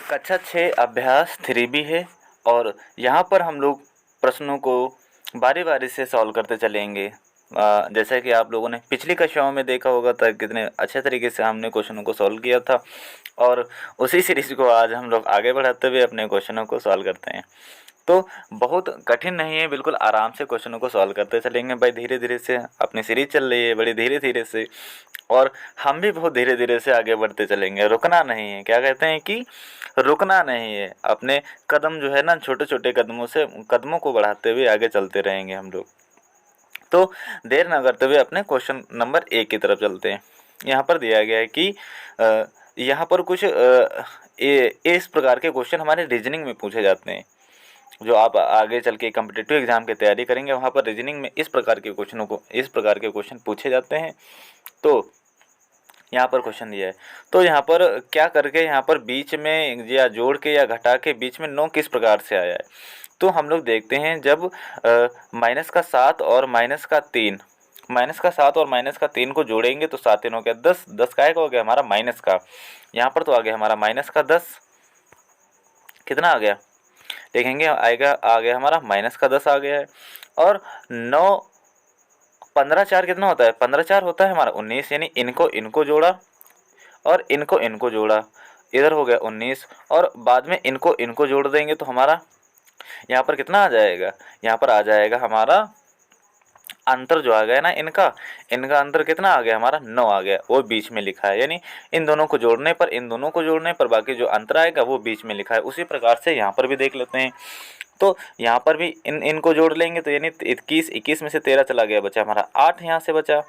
कक्षा 6 अभ्यास 3B है और यहाँ पर हम लोग प्रश्नों को बारी बारी से सॉल्व करते चलेंगे। जैसा कि आप लोगों ने पिछली कक्षाओं में देखा होगा तो कितने अच्छे तरीके से हमने क्वेश्चनों को सॉल्व किया था और उसी सीरीज को आज हम लोग आगे बढ़ाते हुए अपने क्वेश्चनों को सॉल्व करते हैं। तो बहुत कठिन नहीं है, बिल्कुल आराम से क्वेश्चनों को सॉल्व करते चलेंगे भाई। धीरे धीरे से अपनी सीरीज चल रही है बड़ी धीरे धीरे से, और हम भी बहुत धीरे धीरे से आगे बढ़ते चलेंगे। रुकना नहीं है, क्या कहते हैं कि रुकना नहीं है। अपने कदम जो है ना, छोटे छोटे कदमों से कदमों को बढ़ाते हुए आगे चलते रहेंगे हम लोग। तो देर ना करते हुए अपने क्वेश्चन नंबर 1 की तरफ चलते हैं। यहाँ पर दिया गया है कि यहाँ पर कुछ इस प्रकार के क्वेश्चन हमारे रीजनिंग में पूछे जाते हैं। जो आप आगे चल के कॉम्पिटिटिव एग्जाम की तैयारी करेंगे वहाँ पर रीजनिंग में इस प्रकार के क्वेश्चन पूछे जाते हैं। तो यहाँ पर क्वेश्चन दिया है, तो यहाँ पर क्या करके यहाँ पर बीच में या जोड़ के या घटा के बीच में 9 किस प्रकार से आया है। तो हम लोग देखते हैं जब -7 और -3 को जोड़ेंगे तो 7 हो गया 10, 10 का हो गया हमारा माइनस का। यहाँ पर तो आ गया हमारा -10, कितना आ गया देखेंगे आ गया हमारा -10 आ गया है। और 9 15 4 कितना होता है, 15 4 होता है हमारा 19, यानी इनको जोड़ा और इनको जोड़ा, इधर हो गया 19 और बाद में इनको जोड़ देंगे तो हमारा यहाँ पर कितना आ जाएगा, यहाँ पर आ जाएगा हमारा अंतर जो आ गया ना इनका अंतर कितना आ गया हमारा 9 आ गया, वो बीच में लिखा है। यानी इन दोनों को जोड़ने पर बाकी जो अंतर आएगा वो बीच में लिखा है। उसी प्रकार से यहाँ पर भी देख लेते हैं। तो यहाँ पर भी इनको जोड़ लेंगे तो यानी 21 में से 13 चला गया, बचा हमारा 8 यहाँ से बचा।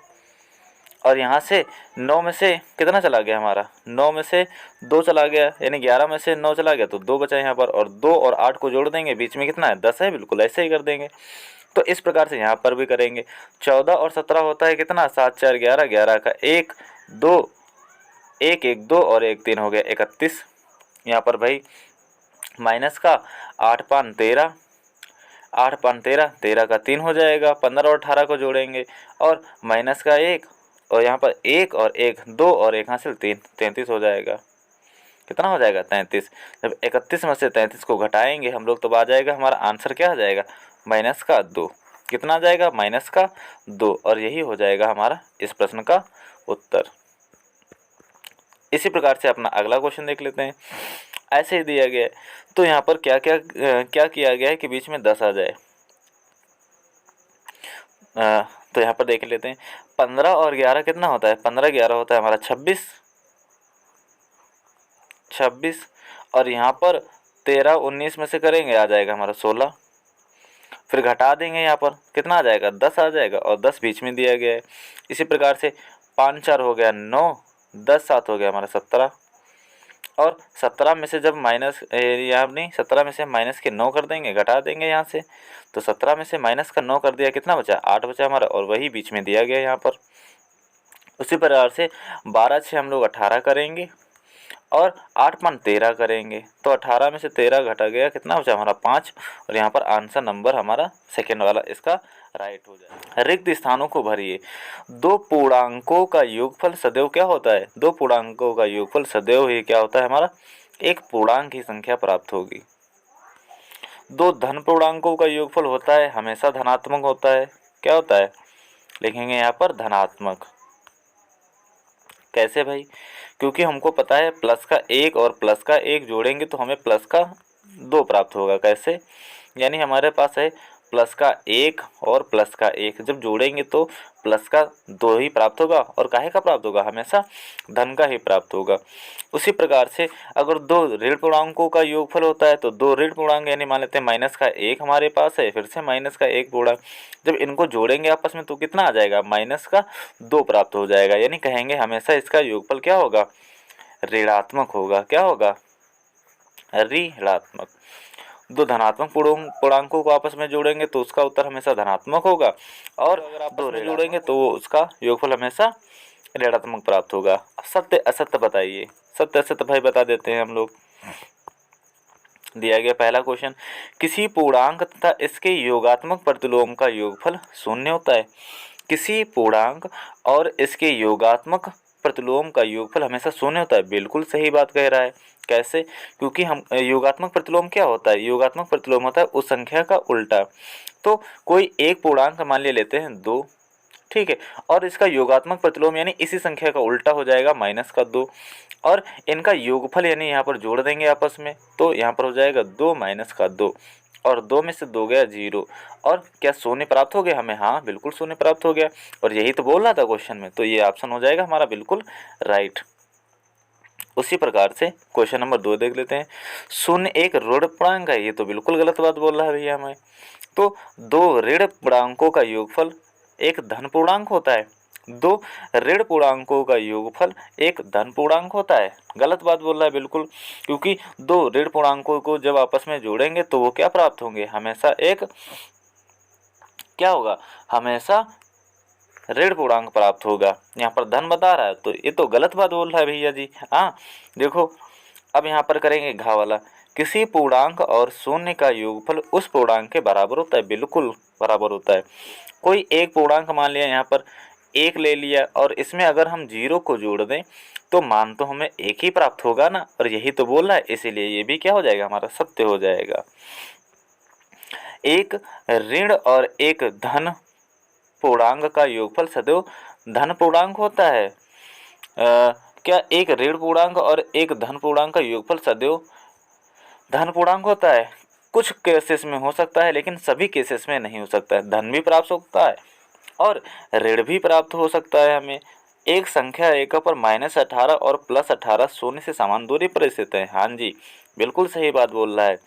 और यहाँ से 9 में से कितना चला गया हमारा, 9 में से 2 चला गया, यानी 11 में से 9 चला गया तो 2 बचा यहाँ पर। और 2 और 8 को जोड़ देंगे, बीच में कितना है 10 है, बिल्कुल ऐसे ही कर देंगे। तो इस प्रकार से यहाँ पर भी करेंगे। 14 और 17 होता है कितना, 7 4 11, 11 का 1 2 1 1 2 और 1 3 हो गया 31। यहाँ पर भाई माइनस का 8 5 13, 8 5 13, 13 का 3 हो जाएगा। 15 और 18 को जोड़ेंगे और माइनस का 1 और यहाँ पर 1 और 1 2 और 1 हासिल 3, 33 हो जाएगा। कितना हो जाएगा 33। जब 31 में से 33 को घटाएंगे हम लोग तो आ जाएगा हमारा आंसर क्या आ जाएगा, -2। कितना आ जाएगा, -2। और यही हो जाएगा हमारा इस प्रश्न का उत्तर। इसी प्रकार से अपना अगला क्वेश्चन देख लेते हैं। ऐसे ही दिया गया है, तो यहाँ पर क्या किया गया है कि बीच में 10 आ जाए। तो यहाँ पर देख लेते हैं 15 और 11 कितना होता है, 15 11 होता है हमारा 26 और यहाँ पर 13 19 में से करेंगे आ जाएगा हमारा 16। फिर घटा देंगे, यहाँ पर कितना आ जाएगा 10 आ जाएगा और 10 बीच में दिया गया है। इसी प्रकार से 5 4 हो गया 9, 10 7 हो गया हमारा 17। और 17 में से जब माइनस यहाँ नहीं 17 में से माइनस के 9 कर देंगे, घटा देंगे यहाँ से, तो 17 में से माइनस का 9 कर दिया, कितना बचा 8 बचा हमारा, और वही बीच में दिया गया यहाँ पर। उसी प्रकार से 12 से हम लोग 18 करेंगे और 8 5 13 करेंगे, तो 18 में से 13 घटा गया, कितना बचा हमारा 5। और यहाँ पर आंसर नंबर हमारा सेकेंड वाला इसका राइट हो जाएगा। रिक्त स्थानों को भरिए। 2 पूर्णांकों का योगफल सदैव क्या होता है, 2 पूर्णांकों का योगफल सदैव ही क्या होता है हमारा, एक पूर्णांक की संख्या प्राप्त होगी। 2 धन पूर्णांकों का योगफल होता है हमेशा धनात्मक होता है। क्या होता है, लिखेंगे यहाँ पर धनात्मक। कैसे भाई, क्योंकि हमको पता है प्लस का 1 और प्लस का 1 जोड़ेंगे तो हमें प्लस का 2 प्राप्त होगा। कैसे, यानी हमारे पास है प्लस का 1 और प्लस का 1, जब जोड़ेंगे तो प्लस का 2 ही प्राप्त होगा और काहे का प्राप्त होगा, हमेशा धन का ही प्राप्त होगा। उसी प्रकार से अगर 2 ऋण पूर्णांकों का योगफल होता है तो 2 ऋण पूर्णांक, यानी मान लेते हैं माइनस का 1 हमारे पास है, फिर से माइनस का 1 पूर्णांक, जब इनको जोड़ेंगे आपस में तो कितना आ जाएगा, माइनस का 2 प्राप्त हो जाएगा। यानी कहेंगे हमेशा इसका योगफल क्या होगा, ऋणात्मक होगा। क्या होगा, ऋणात्मक। 2 धनात्मक पूर्णांकों को आपस में जोड़ेंगे तो उसका उत्तर हमेशा धनात्मक होगा, और अगर आप 2 जोड़ेंगे तो उसका योगफल हमेशा ऋणात्मक प्राप्त होगा। सत्य असत्य बताइए। सत्य असत्य भाई बता देते हैं हम लोग। दिया गया पहला क्वेश्चन, किसी पूर्णांक तथा इसके योगात्मक प्रतिलोम का योगफल 0 होता है। किसी पूर्णांक और इसके योगात्मक प्रतिलोम का योगफल हमेशा शून्य होता है। बिल्कुल सही बात कह रहा है। कैसे? क्योंकि हम योगात्मक प्रतिलोम क्या होता है? योगात्मक प्रतिलोम होता है उस संख्या का उल्टा। तो कोई एक पूर्णांक मान लेते हैं 2, ठीक है, और इसका योगात्मक प्रतिलोम यानी इसी संख्या का उल्टा हो जाएगा -2, और इनका योगफल यानी यहाँ पर जोड़ देंगे आपस में, तो यहाँ पर हो जाएगा 2 - 2, और 2 में से 2 गया 0। और क्या शून्य प्राप्त हो गया हमें? हाँ बिल्कुल शून्य प्राप्त हो गया, और यही तो बोल रहा था क्वेश्चन में, तो ये ऑप्शन हो जाएगा हमारा बिल्कुल राइट। उसी प्रकार से क्वेश्चन नंबर 2 देख लेते हैं। शून्य एक ऋण पूर्णांक है, ये तो बिल्कुल गलत बात बोल रहा है भैया हमें। तो 2 ऋण पूर्णांकों का योगफल एक धन पूर्णांक होता है। 2 ऋण पूर्णांकों का योगफल एक धन पूर्णांक होता है। गलत बात बोल रहा है बिल्कुल, क्योंकि 2 ऋण पूर्णांकों को जब आपस में जोड़ेंगे तो वो क्या प्राप्त होंगे? हमेशा एक क्या होगा? हमेशा ऋण पूर्णांक प्राप्त होगा। यहाँ पर धन बता रहा है, तो ये तो गलत बात बोल रहा है भैया जी। हाँ देखो, अब यहाँ पर करेंगे घा वाला। किसी पूर्णांक और शून्य का योगफल उस पूर्णांक के बराबर होता है। बिल्कुल बराबर होता है। कोई एक पूर्णांक मान लिया, यहाँ पर 1 ले लिया, और इसमें अगर हम 0 को जोड़ दें तो मान तो हमें 1 ही प्राप्त होगा ना, और यही तो बोल रहा है, इसीलिए ये भी क्या हो जाएगा? हमारा सत्य हो जाएगा। एक ऋण और एक धन पूर्णांक का योगफल सदैव धन पूर्णांक होता है। क्या एक ऋण पूर्णांक और एक धन पूर्णांक का योगफल सदैव धन पूर्णांक होता है? कुछ केसेस में हो सकता है, लेकिन सभी केसेस में नहीं हो सकता है। धन भी प्राप्त हो सकता है और ऋण भी प्राप्त हो सकता है हमें। एक संख्या रेखा पर -18 और +18 शून्य से समान दूरी पर स्थित है। हाँ जी बिल्कुल सही बात बोल रहा है।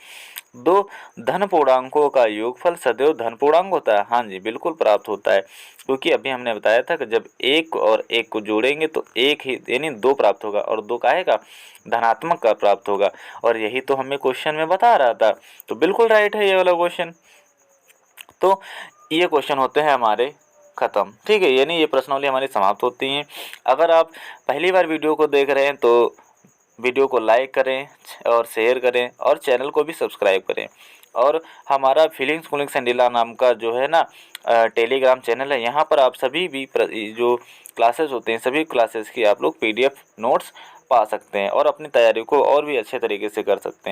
2 धन पूर्णांकों का योगफल सदैव धन पूर्णांक होता है। हाँ जी बिल्कुल प्राप्त होता है, क्योंकि अभी हमने बताया था कि जब 1 और 1 को जोड़ेंगे तो 1 ही यानी 2 प्राप्त होगा, और 2 काहे का? धनात्मक का प्राप्त होगा, और यही तो हमें क्वेश्चन में बता रहा था। तो बिल्कुल राइट है ये वाला क्वेश्चन। तो ये क्वेश्चन होते हैं हमारे खत्म, ठीक है, यानी ये प्रश्नावली हमारी समाप्त होती हैं। अगर आप पहली बार वीडियो को देख रहे हैं तो वीडियो को लाइक करें और शेयर करें, और चैनल को भी सब्सक्राइब करें। और हमारा फीलिंग्स कूलिंग संडीला नाम का जो है ना टेलीग्राम चैनल है, यहाँ पर आप सभी भी जो क्लासेस होते हैं सभी क्लासेस की आप लोग PDF नोट्स पा सकते हैं, और अपनी तैयारी को और भी अच्छे तरीके से कर सकते हैं।